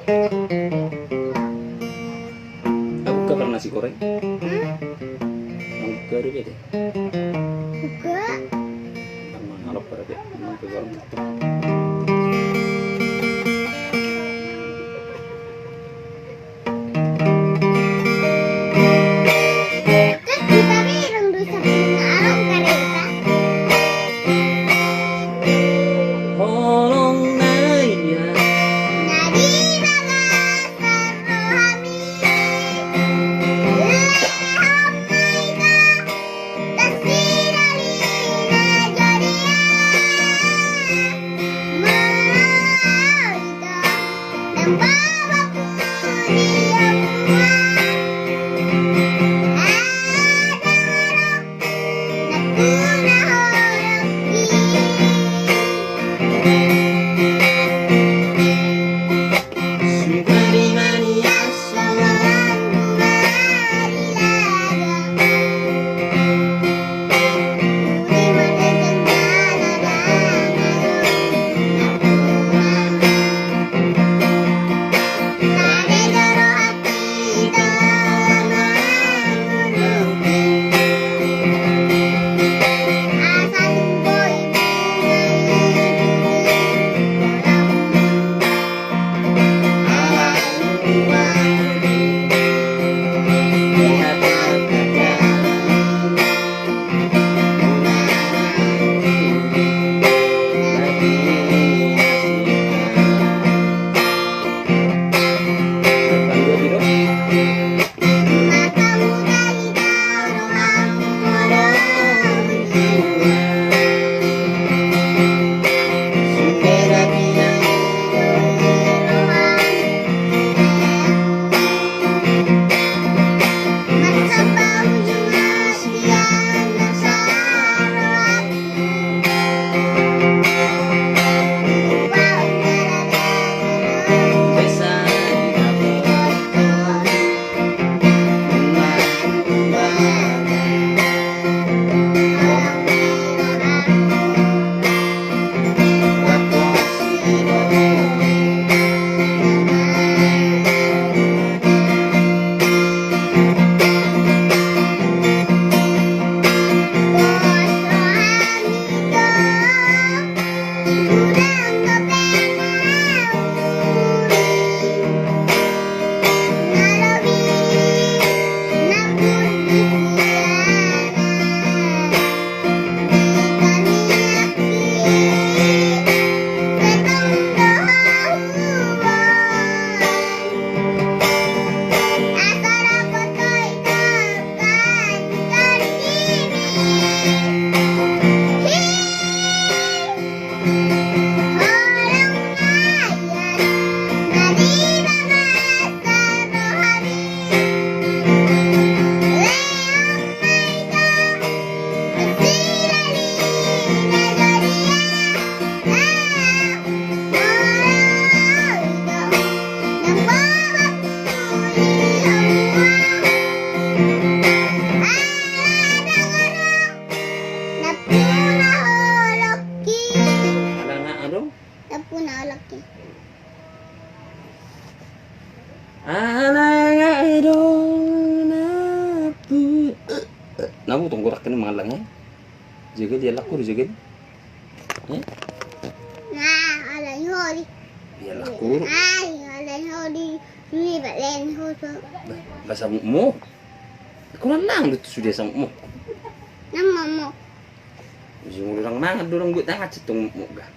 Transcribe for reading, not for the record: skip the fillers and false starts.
Aku gak pernah nasi goreng. Aku gak ada beda. Enggak. Karena ngalap pada beda. Aku goreng gitu. Kan kita bilang dosa pengaruh kareta. Holong naya. Nadi bagasar rohani. Nabu tunggu rakin malangnya. Jaga dia laku jaga. Nah, alay holi. Dia laku. Ay, alay holi. Ini balen hoso. Basa mo. Ako lang dito sudah sa mo. Nama mo. Yung orang mangan dorang buat tangan cetong mo ga.